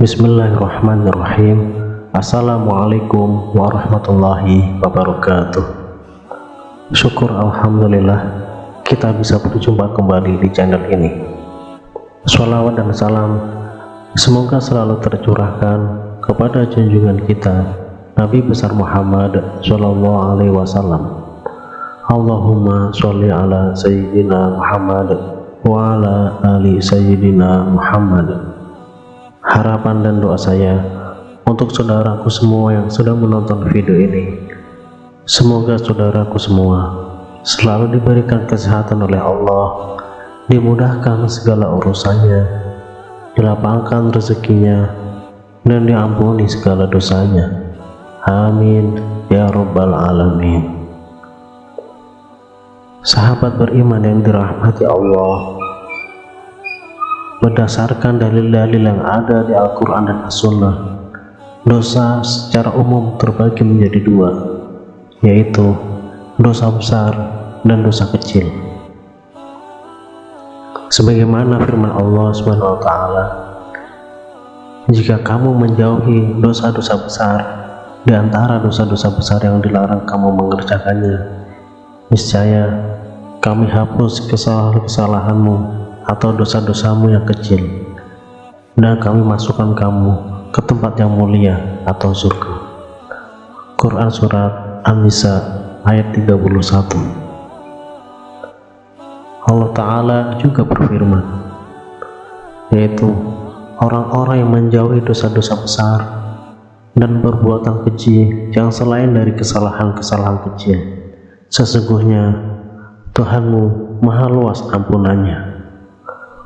Bismillahirrahmanirrahim. Assalamualaikum warahmatullahi wabarakatuh. Syukur alhamdulillah kita bisa berjumpa kembali di channel ini. Shalawat dan salam semoga selalu tercurahkan kepada junjungan kita Nabi besar Muhammad Shallallahu Alaihi Wasallam. Allahumma sholli ala Sayyidina Muhammad wa ala ali Sayyidina Muhammad. Harapan dan doa saya untuk saudaraku semua yang sedang menonton video ini, semoga saudaraku semua selalu diberikan kesehatan oleh Allah, dimudahkan segala urusannya, dilapangkan rezekinya, dan diampuni segala dosanya. Amin ya rabbal alamin. Sahabat beriman yang dirahmati Allah, berdasarkan dalil-dalil yang ada di Al-Quran dan As-Sunnah, dosa secara umum terbagi menjadi dua, yaitu dosa besar dan dosa kecil. Sebagaimana firman Allah SWT, jika kamu menjauhi dosa-dosa besar di antara dosa-dosa besar yang dilarang kamu mengerjakannya, niscaya kami hapus kesalahan-kesalahanmu atau dosa-dosamu yang kecil, dan kami masukkan kamu ke tempat yang mulia atau surga. Quran Surat An-Nisa ayat 31. Allah Ta'ala juga berfirman, yaitu orang-orang yang menjauhi dosa-dosa besar dan perbuatan keji yang selain dari kesalahan-kesalahan kecil, sesungguhnya Tuhanmu maha luas ampunannya.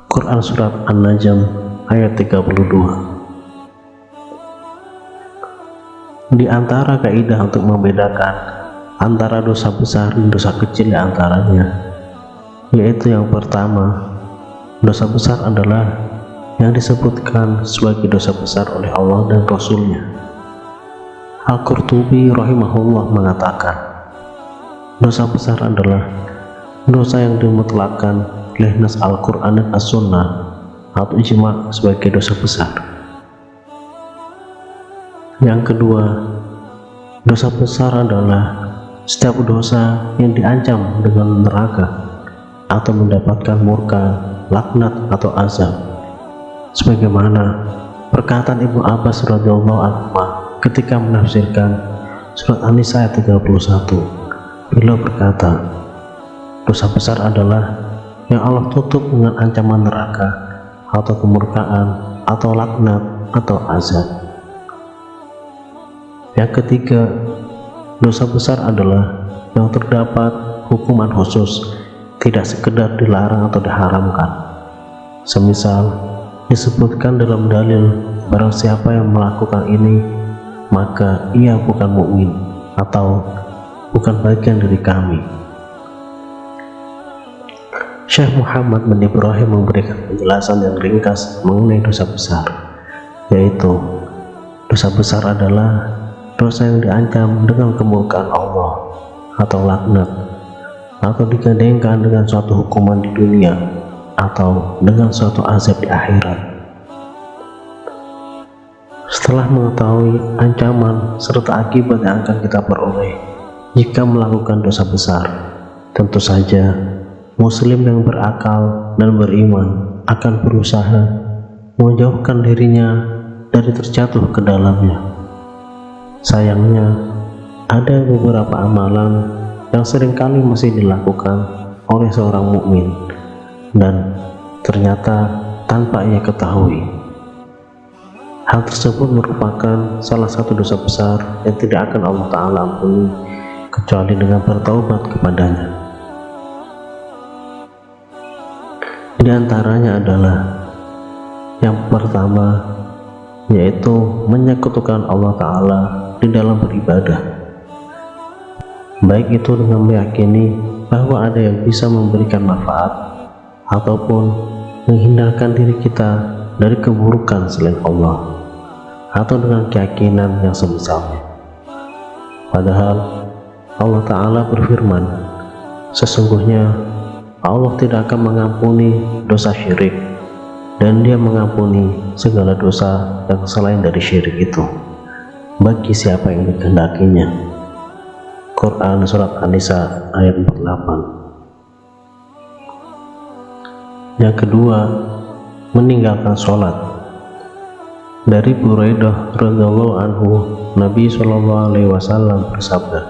Quran Surat An-Najm ayat 32. Di antara kaidah untuk membedakan antara dosa besar dan dosa kecil di antaranya, yaitu yang pertama, dosa besar adalah yang disebutkan sebagai dosa besar oleh Allah dan Rasulnya. Al-Qurtubi rahimahullah mengatakan, dosa besar adalah dosa yang dimutlakkan oleh nas Al-Quran dan As-Sunnah atau ijma' sebagai dosa besar. Yang kedua, dosa besar adalah setiap dosa yang diancam dengan neraka atau mendapatkan murka, laknat atau azab. Sebagaimana perkataan Ibnu Abbas radhiyallahu anhu ketika menafsirkan surat An-Nisa ayat 31, beliau berkata, dosa besar adalah yang Allah tutup dengan ancaman neraka atau kemurkaan atau laknat atau azab. Yang ketiga, dosa besar adalah yang terdapat hukuman khusus, tidak sekedar dilarang atau diharamkan. Semisal disebutkan dalam dalil, barang siapa yang melakukan ini maka ia bukan mukmin atau bukan bagian dari kami. Syekh Muhammad bin Ibrahim memberikan penjelasan yang ringkas mengenai dosa besar, yaitu dosa besar adalah dosa yang diancam dengan kemurkaan Allah atau laknat, atau digandengkan dengan suatu hukuman di dunia atau dengan suatu azab di akhirat. Setelah mengetahui ancaman serta akibat yang akan kita peroleh jika melakukan dosa besar, tentu saja Muslim yang berakal dan beriman akan berusaha menjauhkan dirinya dari terjatuh ke dalamnya. Sayangnya, ada beberapa amalan yang seringkali masih dilakukan oleh seorang mukmin dan ternyata tanpa ia ketahui. Hal tersebut merupakan salah satu dosa besar yang tidak akan Allah Ta'ala ampuni kecuali dengan bertaubat kepadanya. Di antaranya adalah yang pertama, yaitu menyekutukan Allah Ta'ala di dalam beribadah, baik itu dengan meyakini bahwa ada yang bisa memberikan manfaat ataupun menghindarkan diri kita dari keburukan selain Allah, atau dengan keyakinan yang semisalnya. Padahal Allah Ta'ala berfirman, sesungguhnya Allah tidak akan mengampuni dosa syirik, dan Dia mengampuni segala dosa yang selain dari syirik itu bagi siapa yang dikehendakinya. Quran Surat An-Nisa ayat 48. Yang kedua, meninggalkan sholat. Dari Buraidah radhiyallahu anhu, Nabi SAW bersabda,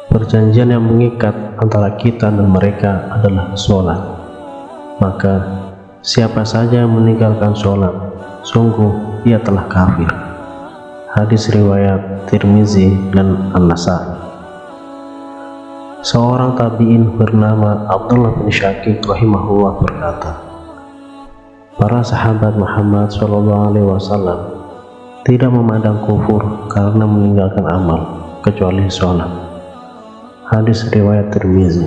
perjanjian yang mengikat antara kita dan mereka adalah sholat. Maka siapa saja yang meninggalkan sholat, sungguh ia telah kafir. Hadis riwayat Tirmizi dan An-Nasai. Seorang tabi'in bernama Abdullah bin Syakik rahimahullah berkata, para sahabat Muhammad SAW tidak memandang kufur karena meninggalkan amal kecuali sholat. Hadis riwayat Tirmizi.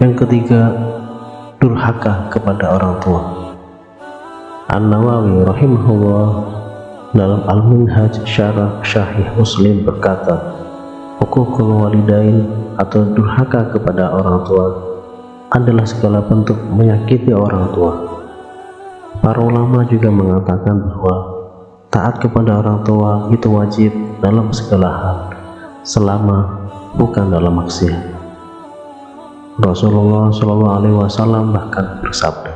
Yang ketiga, durhaka kepada orang tua. An-Nawawi rahimahullah dalam Al-Minhaj Syarah Syahih Muslim berkata, hukukul walidain atau durhaka kepada orang tua adalah segala bentuk menyakiti orang tua. Para ulama juga mengatakan bahwa taat kepada orang tua itu wajib dalam segala hal, selama bukan dalam maksiat. Rasulullah SAW bahkan bersabda,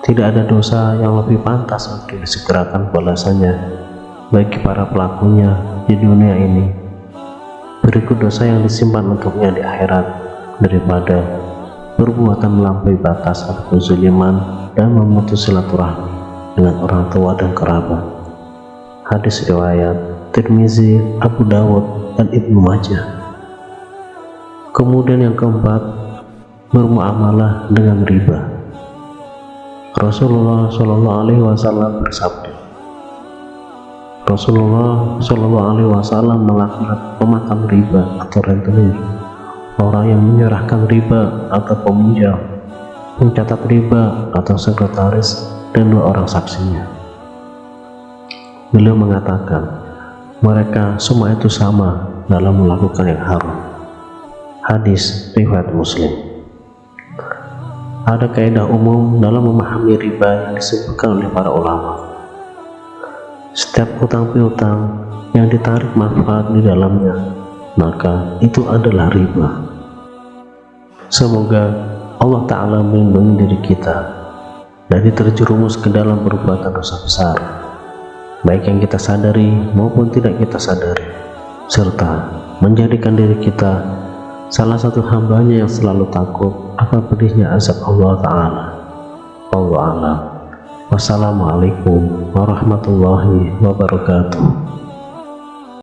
tidak ada dosa yang lebih pantas untuk disegerakan balasannya bagi para pelakunya di dunia ini berikut dosa yang disimpan untuknya di akhirat daripada perbuatan melampaui batas atau kezaliman dan memutus silaturahmi dengan orang tua dan kerabat. Hadis riwayat Tirmizi, Abu Dawud, dan Ibnu Majah. Kemudian yang keempat, bermuamalah dengan riba. Rasulullah SAW bersabda, Rasulullah SAW melaknat pemakan riba atau rentenir, orang yang menyerahkan riba atau peminjam, pencatat riba atau sekretaris, dan 2 orang saksinya. Beliau mengatakan, mereka semua itu sama dalam melakukan yang haram. Hadis riwayat Muslim. Ada kaidah umum dalam memahami riba yang disebutkan oleh para ulama. Setiap utang piutang yang ditarik manfaat di dalamnya, maka itu adalah riba. Semoga Allah Ta'ala melindungi diri kita dari terjerumus ke dalam perbuatan dosa besar, baik yang kita sadari maupun tidak kita sadari, serta menjadikan diri kita salah satu hambanya yang selalu takut akan pedihnya azab Allah Ta'ala. Wallahu a'lam. Wassalamualaikum warahmatullahi wabarakatuh.